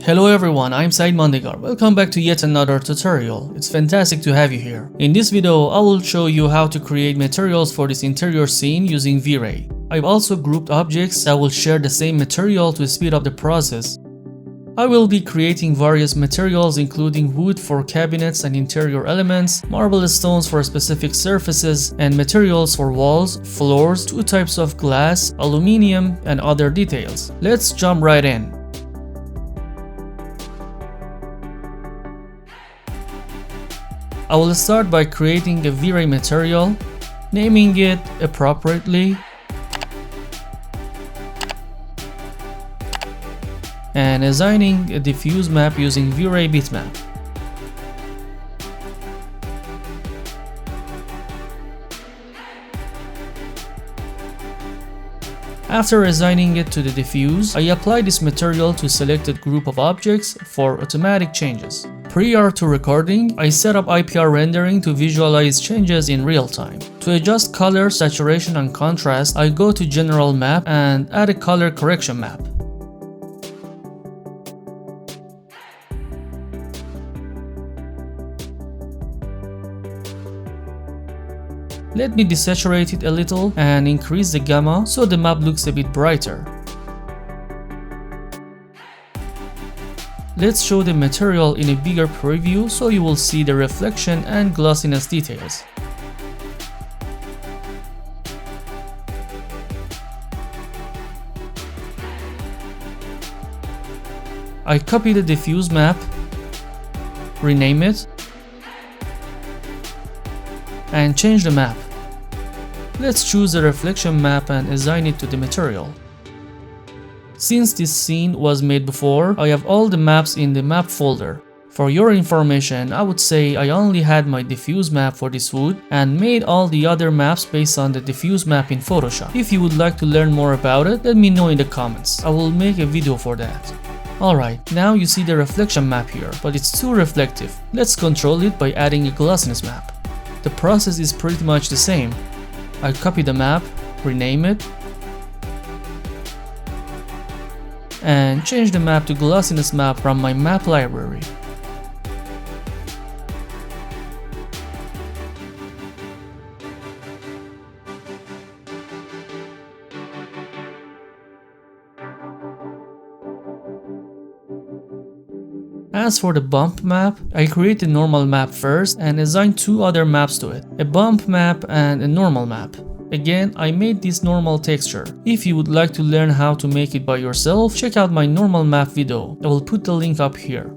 Hello everyone, I'm Said Mandigar. Welcome back to yet another tutorial. It's fantastic to have you here. In this video, I will show you how to create materials for this interior scene using Vray. I've also grouped objects that will share the same material to speed up the process. I will be creating various materials including wood for cabinets and interior elements, marble stones for specific surfaces, and materials for walls, floors, two types of glass, aluminium, and other details. Let's jump right in. I will start by creating a Vray material, naming it appropriately, and assigning a diffuse map using Vray bitmap. After assigning it to the diffuse, I apply this material to selected group of objects for automatic changes. Prior to recording, I set up IPR rendering to visualize changes in real time. To adjust color, saturation, and contrast, I go to General Map and add a color correction map. Let me desaturate it a little and increase the gamma so the map looks a bit brighter. Let's show the material in a bigger preview so you will see the reflection and glossiness details. I copy the diffuse map, rename it, and change the map. Let's choose the reflection map and assign it to the material. Since this scene was made before, I have all the maps in the map folder. For your information, I would say I only had my diffuse map for this wood and made all the other maps based on the diffuse map in Photoshop. If you would like to learn more about it, let me know in the comments. I will make a video for that. Alright, now you see the reflection map here, but it's too reflective. Let's control it by adding a glossiness map. The process is pretty much the same. I copy the map, rename it, and change the map to glossiness map from my map library. As for the bump map, I create a normal map first and assign two other maps to it, a bump map and a normal map. Again, I made this normal texture. If you would like to learn how to make it by yourself, check out my normal map video. I will put the link up here.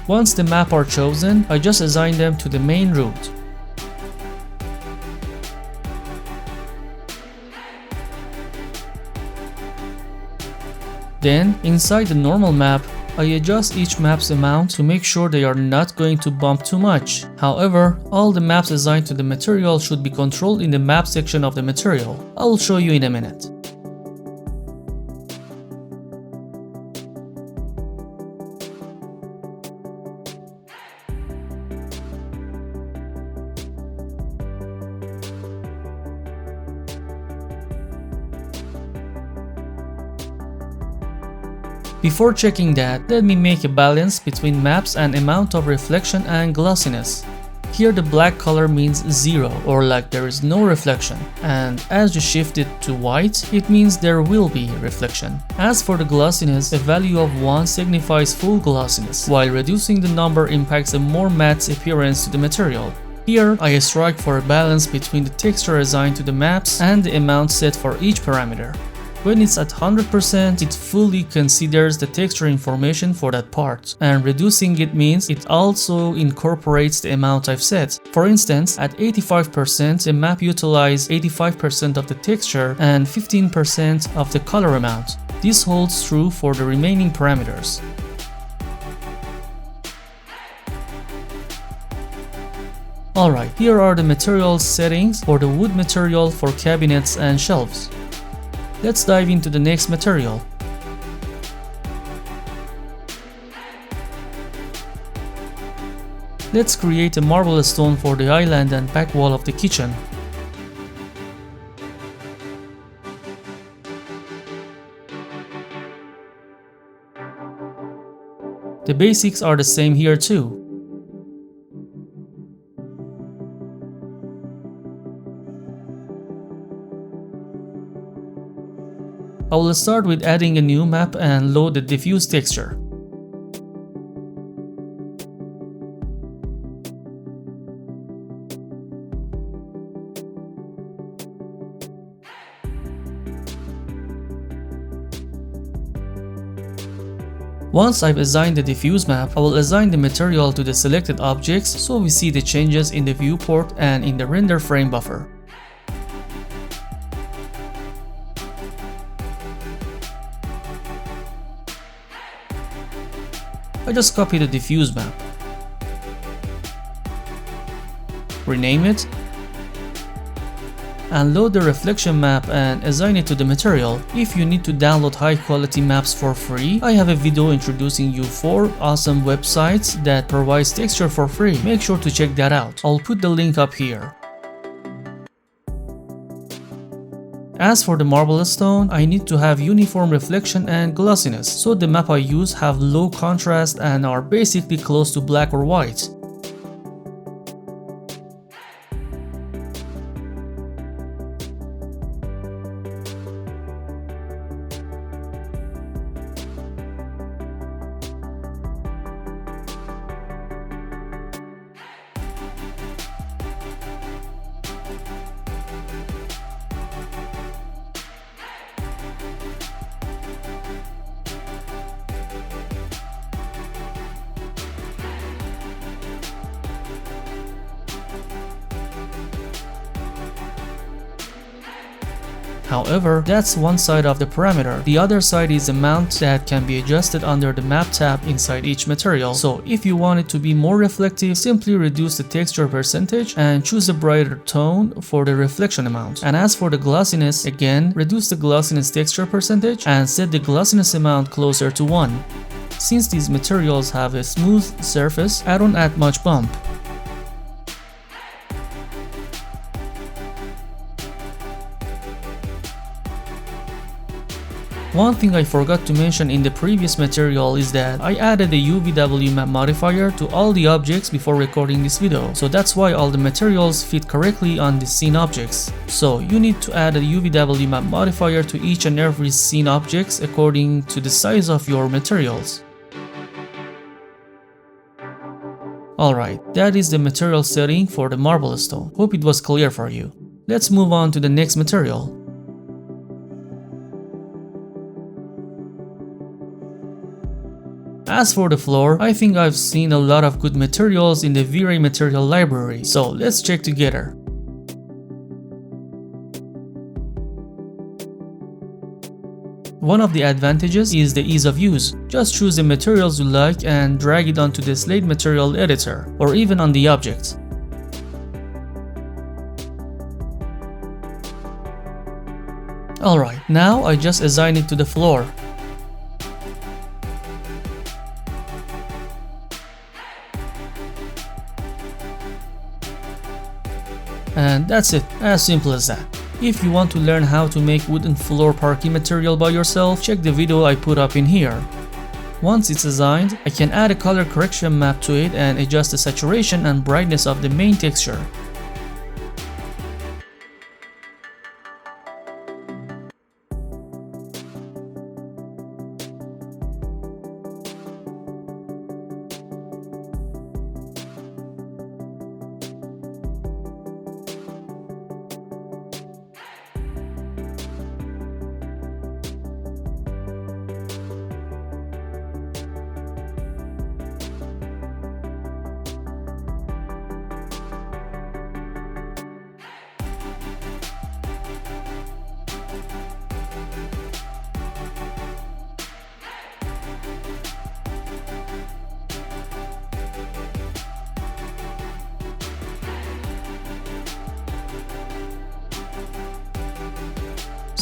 Once the map are chosen, I just assign them to the main route. Then, inside the normal map, I adjust each map's amount to make sure they are not going to bump too much. However, all the maps assigned to the material should be controlled in the map section of the material. I will show you in a minute. Before checking that, let me make a balance between maps and amount of reflection and glossiness. Here the black color means 0 or like there is no reflection, and as you shift it to white, it means there will be reflection. As for the glossiness, a value of 1 signifies full glossiness, while reducing the number impacts a more matte appearance to the material. Here, I strike for a balance between the texture assigned to the maps and the amount set for each parameter. When it's at 100%, it fully considers the texture information for that part, and reducing it means it also incorporates the amount I've set. For instance, at 85%, the map utilizes 85% of the texture and 15% of the color amount. This holds true for the remaining parameters. Alright, here are the materials settings for the wood material for cabinets and shelves. Let's dive into the next material. Let's create a marble stone for the island and back wall of the kitchen. The basics are the same here too. I will start with adding a new map and load the diffuse texture. Once I've assigned the diffuse map, I will assign the material to the selected objects so we see the changes in the viewport and in the render frame buffer. I just copy the diffuse map, rename it, and load the reflection map and assign it to the material. If you need to download high quality maps for free, I have a video introducing you 4 awesome websites that provides texture for free. Make sure to check that out. I'll put the link up here. As for the marble stone, I need to have uniform reflection and glossiness, so the map I use have low contrast and are basically close to black or white. However, that's one side of the parameter. The other side is the mount that can be adjusted under the map tab inside each material. So if you want it to be more reflective, simply reduce the texture percentage and choose a brighter tone for the reflection amount. And as for the glossiness, again, reduce the glossiness texture percentage and set the glossiness amount closer to 1. Since these materials have a smooth surface, I don't add much bump. One thing I forgot to mention in the previous material is that I added a UVW map modifier to all the objects before recording this video, so that's why all the materials fit correctly on the scene objects. So you need to add a UVW map modifier to each and every scene objects according to the size of your materials. Alright, that is the material setting for the marble stone. Hope it was clear for you. Let's move on to the next material. As for the floor, I think I've seen a lot of good materials in the Vray material library, so let's check together. One of the advantages is the ease of use. Just choose the materials you like and drag it onto the slate material editor, or even on the object. Alright, now I just assign it to the floor. And that's it, as simple as that. If you want to learn how to make wooden floor parquet material by yourself, check the video I put up in here. Once it's assigned, I can add a color correction map to it and adjust the saturation and brightness of the main texture.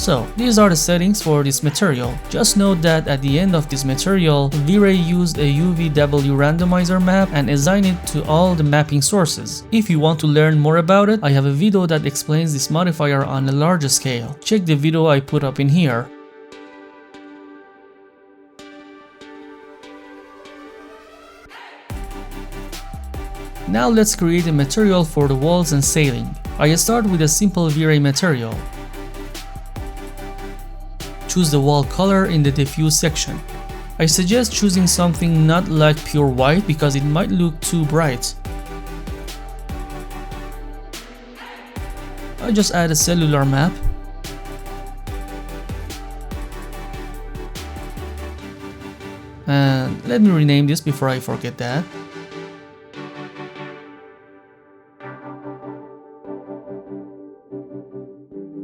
So these are the settings for this material. Just note that at the end of this material, Vray used a UVW randomizer map and assigned it to all the mapping sources. If you want to learn more about it, I have a video that explains this modifier on a larger scale. Check the video I put up in here. Now let's create a material for the walls and ceiling. I start with a simple Vray material. Choose the wall color in the diffuse section. I suggest choosing something not like pure white because it might look too bright. I just add a cellular map. And let me rename this before I forget that.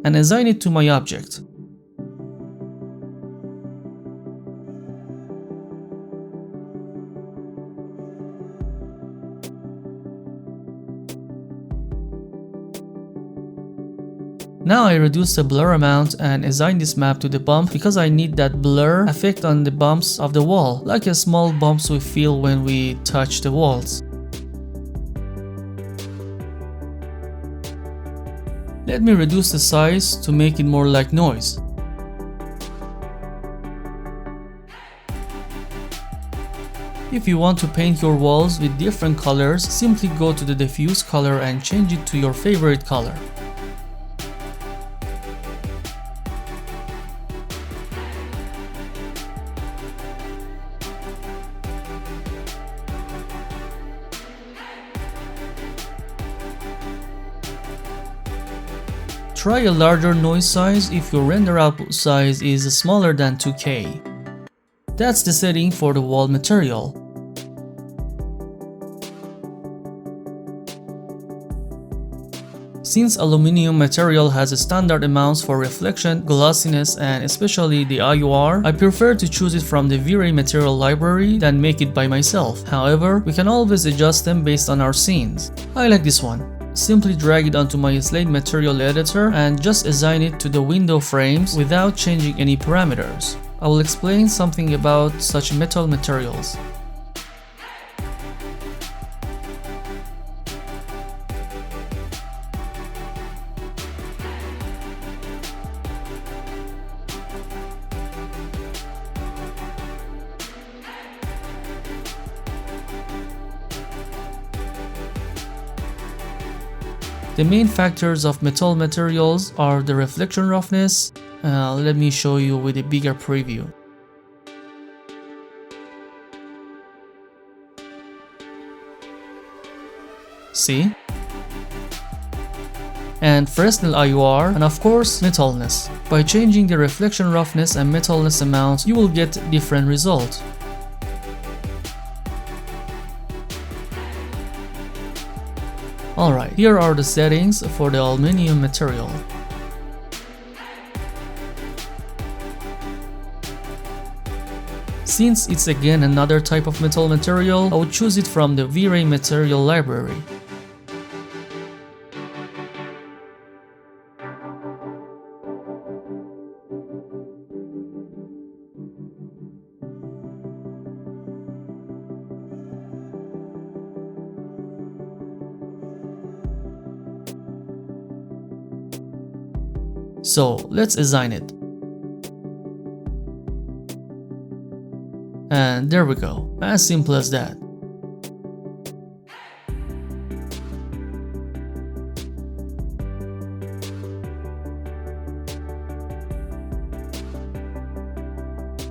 And assign it to my object. Now I reduce the blur amount and assign this map to the bump because I need that blur effect on the bumps of the wall, like a small bumps we feel when we touch the walls. Let me reduce the size to make it more like noise. If you want to paint your walls with different colors, simply go to the diffuse color and change it to your favorite color. Try a larger noise size if your render output size is smaller than 2K. That's the setting for the wall material. Since aluminum material has standard amounts for reflection, glossiness, and especially the IOR, I prefer to choose it from the Vray material library than make it by myself. However, we can always adjust them based on our scenes. I like this one. Simply drag it onto my slate material editor and just assign it to the window frames without changing any parameters. I will explain something about such metal materials. The main factors of metal materials are the reflection roughness. Let me show you with a bigger preview. See? And Fresnel IOR, and of course metalness. By changing the reflection roughness and metalness amount, you will get different results. Alright, here are the settings for the aluminum material. Since it's again another type of metal material, I would choose it from the Vray material library. So let's assign it. And there we go, as simple as that.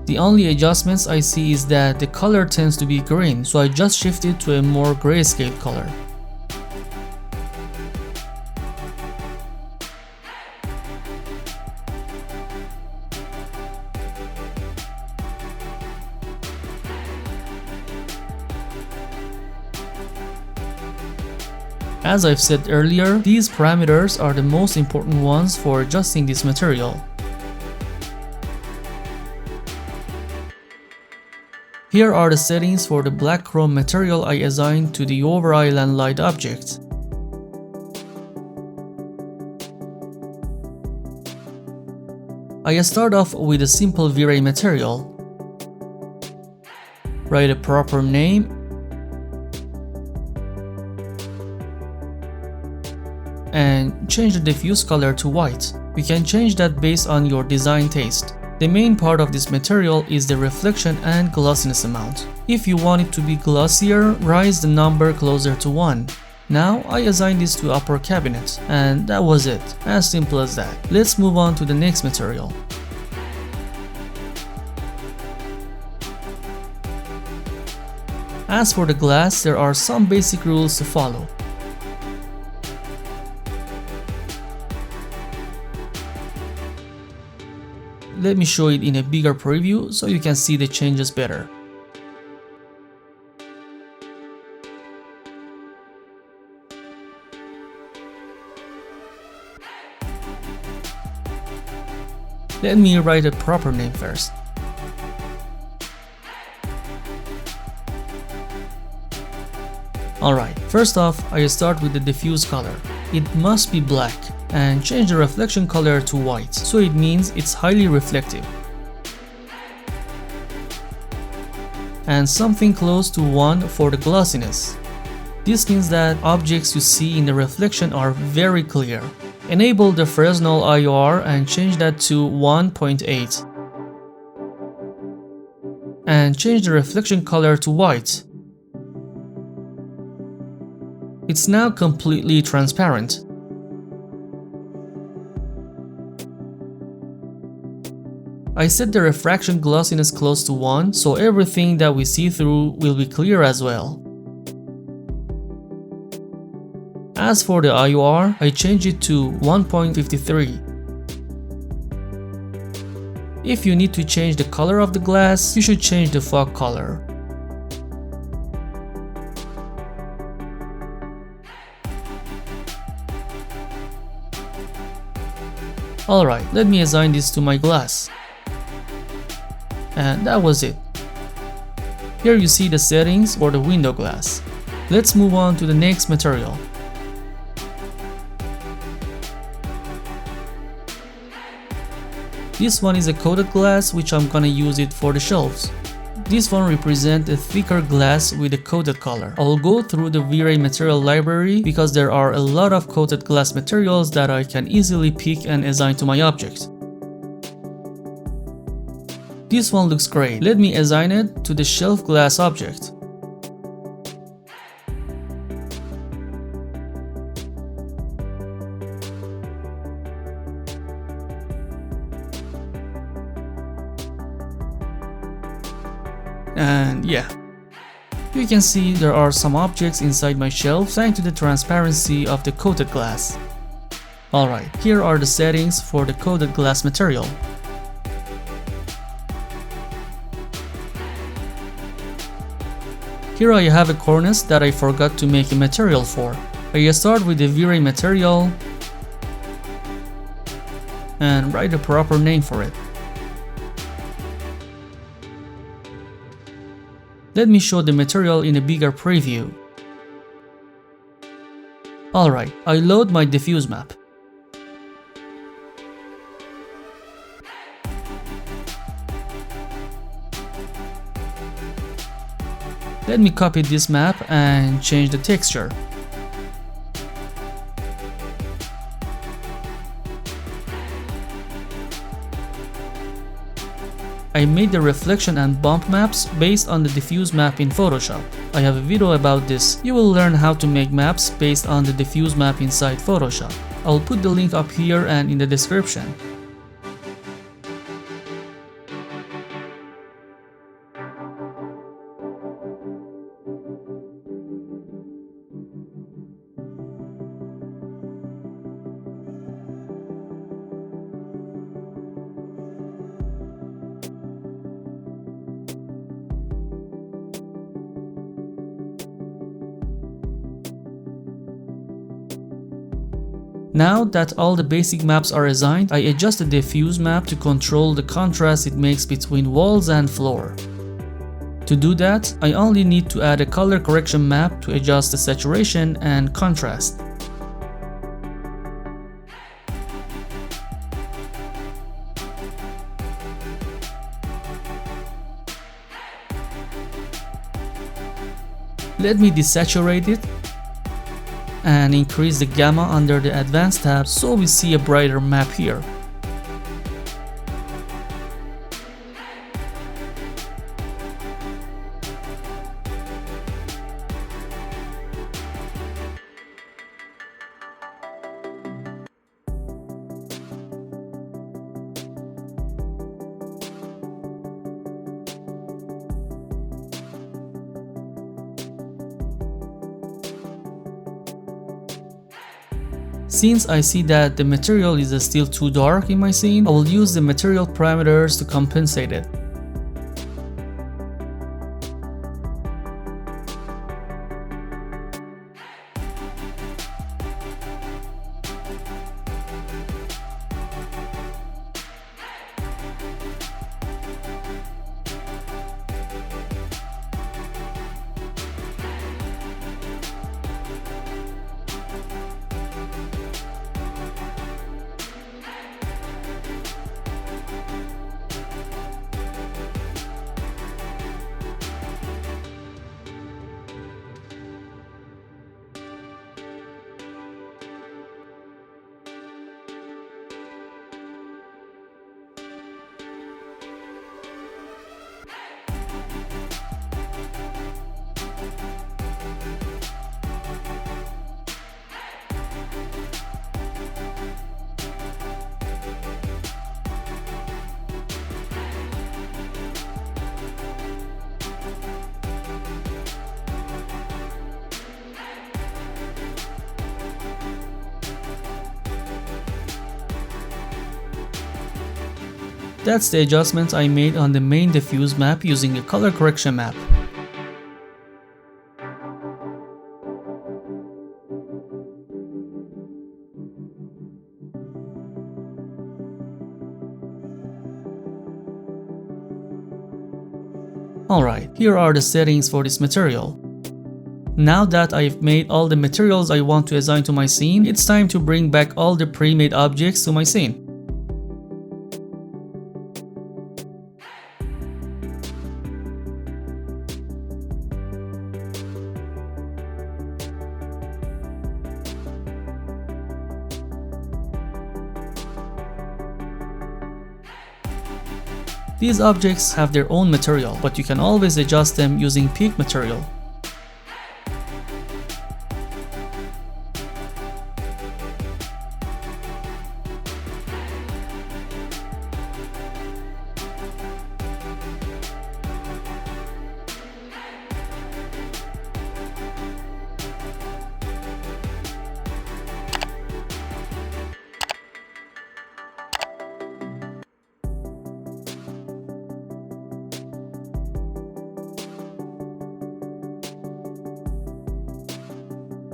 The only adjustments I see is that the color tends to be green, so I just shifted to a more grayscale color. As I've said earlier, these parameters are the most important ones for adjusting this material. Here are the settings for the black chrome material I assigned to the over-island light object. I start off with a simple Vray material. Write a proper name and change the diffuse color to white. You can change that based on your design taste. The main part of this material is the reflection and glossiness amount. If you want it to be glossier, raise the number closer to 1. Now I assigned this to upper cabinet, and that was it. As simple as that. Let's move on to the next material. As for the glass, there are some basic rules to follow. Let me show it in a bigger preview so you can see the changes better. Let me write a proper name first. Alright, first off, I start with the diffuse color. It must be black, and change the reflection color to white, so it means it's highly reflective. And something close to 1 for the glossiness. This means that objects you see in the reflection are very clear. Enable the Fresnel IOR and change that to 1.8. And change the reflection color to white. It's now completely transparent. I set the refraction glossiness close to 1, so everything that we see through will be clear as well. As for the IOR, I change it to 1.53. If you need to change the color of the glass, you should change the fog color. Alright, let me assign this to my glass. And that was it. Here you see the settings for the window glass. Let's move on to the next material. This one is a coated glass, which I'm gonna use it for the shelves. This one represents a thicker glass with a coated color. I'll go through the Vray material library because there are a lot of coated glass materials that I can easily pick and assign to my object. This one looks great. Let me assign it to the shelf glass object. And yeah, you can see there are some objects inside my shelf thanks to the transparency of the coated glass. Alright, here are the settings for the coated glass material. Here I have a cornice that I forgot to make a material for. I start with the Vray material and write a proper name for it. Let me show the material in a bigger preview. Alright, I load my diffuse map. Let me copy this map and change the texture. I made the reflection and bump maps based on the diffuse map in Photoshop. I have a video about this. You will learn how to make maps based on the diffuse map inside Photoshop. I'll put the link up here and in the description. Now that all the basic maps are assigned, I adjust the diffuse map to control the contrast it makes between walls and floor. To do that, I only need to add a color correction map to adjust the saturation and contrast. Let me desaturate it and increase the gamma under the advanced tab so we see a brighter map here. Since I see that the material is still too dark in my scene, I will use the material parameters to compensate it. That's the adjustments I made on the main diffuse map using a color correction map. Alright, here are the settings for this material. Now that I've made all the materials I want to assign to my scene, it's time to bring back all the pre-made objects to my scene. These objects have their own material, but you can always adjust them using peak material.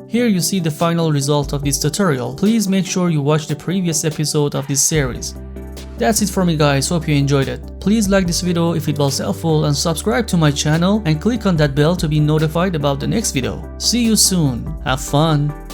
Here you see the final result of this tutorial. Please make sure you watch the previous episode of this series. That's it for me guys, hope you enjoyed it. Please like this video if it was helpful and subscribe to my channel and click on that bell to be notified about the next video. See you soon, have fun!